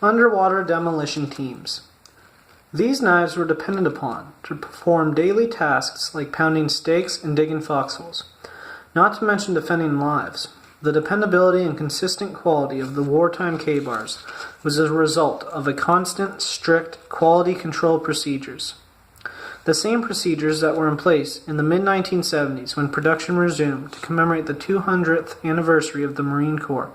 Underwater demolition teams. These knives were depended upon to perform daily tasks like pounding steaks and digging foxholes, not to mention defending lives. The dependability and consistent quality of the wartime K-bars was a result of a constant, strict quality control procedures. The same procedures that were in place in the mid-1970s when production resumed to commemorate the 200th anniversary of the Marine Corps.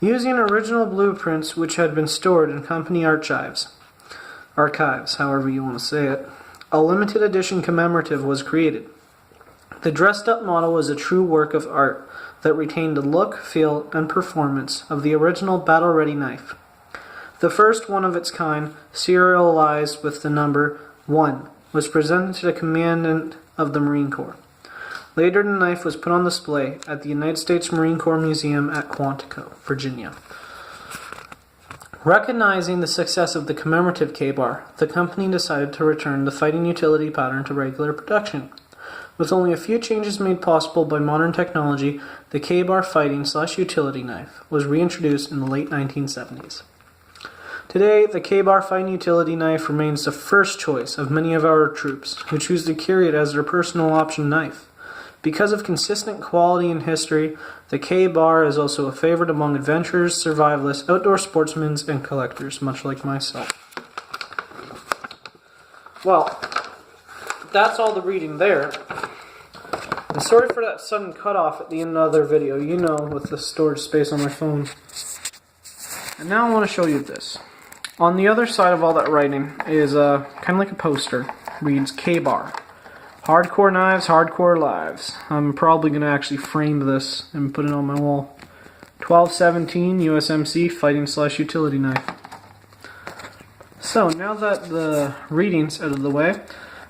Using original blueprints which had been stored in company archives, however you want to say it, a limited edition commemorative was created. The dressed-up model was a true work of art that retained the look, feel, and performance of the original battle-ready knife. The first one of its kind, serialized with the number 1, was presented to the Commandant of the Marine Corps. Later, the knife was put on display at the United States Marine Corps Museum at Quantico, Virginia. Recognizing the success of the commemorative K-bar, the company decided to return the fighting utility pattern to regular production. With only a few changes made possible by modern technology, the K-bar fighting/utility knife was reintroduced in the late 1970s. Today, the K-bar fighting utility knife remains the first choice of many of our troops who choose to carry it as their personal option knife. Because of consistent quality and history, the K-bar is also a favorite among adventurers, survivalists, outdoor sportsmen, and collectors, much like myself. Well, that's all the reading there. And sorry for that sudden cutoff at the end of the other video, you know, with the storage space on my phone. And now I want to show you this. On the other side of all that writing is kind of like a poster. Reads K-bar. Hardcore knives, hardcore lives. I'm probably going to actually frame this and put it on my wall. 1217 USMC fighting/utility knife. So now that the reading's out of the way,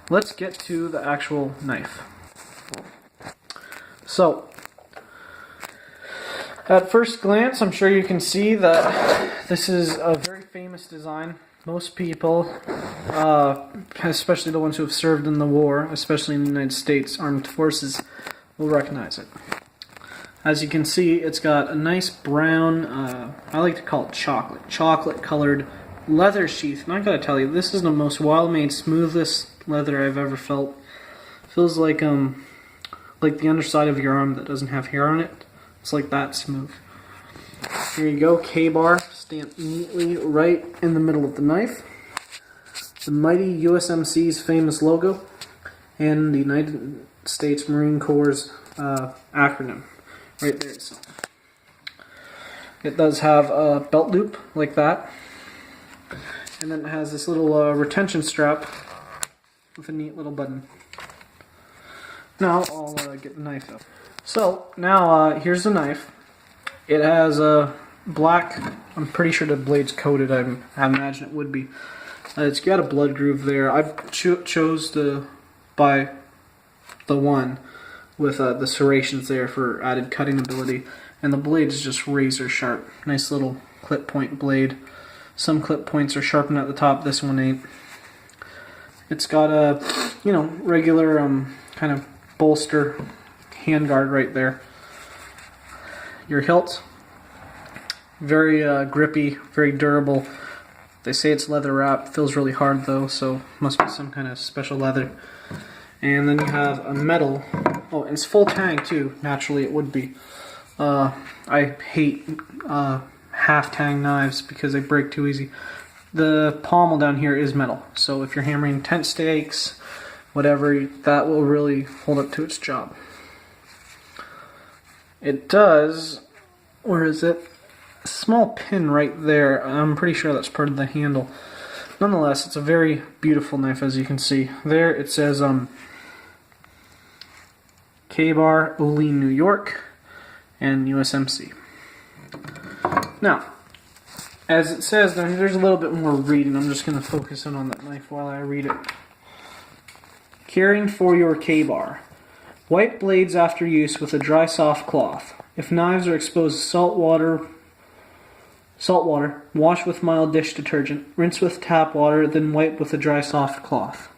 let's get to the actual knife. So, at first glance, I'm sure you can see that this is a very famous design. Most people, especially the ones who have served in the war, especially in the United States Armed Forces, will recognize it. As you can see, it's got a nice brown, I like to call it chocolate colored leather sheath. And I gotta tell you, this is the most well-made, smoothest leather I've ever felt. Feels like the underside of your arm that doesn't have hair on it. It's like that smooth. Here you go, K-bar stamped neatly right in the middle of the knife. The mighty USMC's famous logo and the United States Marine Corps' acronym right there itself. It does have a belt loop like that, and then it has this little retention strap with a neat little button. Now I'll get the knife out. So now here's the knife. It has a black, I'm pretty sure the blade's coated, I imagine it would be. It's got a blood groove there. I chose to buy the one with the serrations there for added cutting ability. And the blade is just razor sharp. Nice little clip point blade. Some clip points are sharpened at the top, this one ain't. It's got a, regular kind of bolster handguard right there. Your hilt, very grippy, very durable. They say it's leather wrapped, feels really hard though, so must be some kind of special leather. And then you have a metal, oh, and it's full tang too, naturally it would be. I hate half tang knives because they break too easy. The pommel down here is metal, so if you're hammering tent stakes, whatever, that will really hold up to its job. It does, where is it? A small pin right there. I'm pretty sure that's part of the handle. Nonetheless, it's a very beautiful knife, as you can see. There it says K-bar, Olean, New York, and USMC. Now, as it says, there's a little bit more reading. I'm just going to focus in on that knife while I read it. Caring for your K-bar. Wipe blades after use with a dry, soft cloth. If knives are exposed to salt water, wash with mild dish detergent. Rinse with tap water, then wipe with a dry, soft cloth.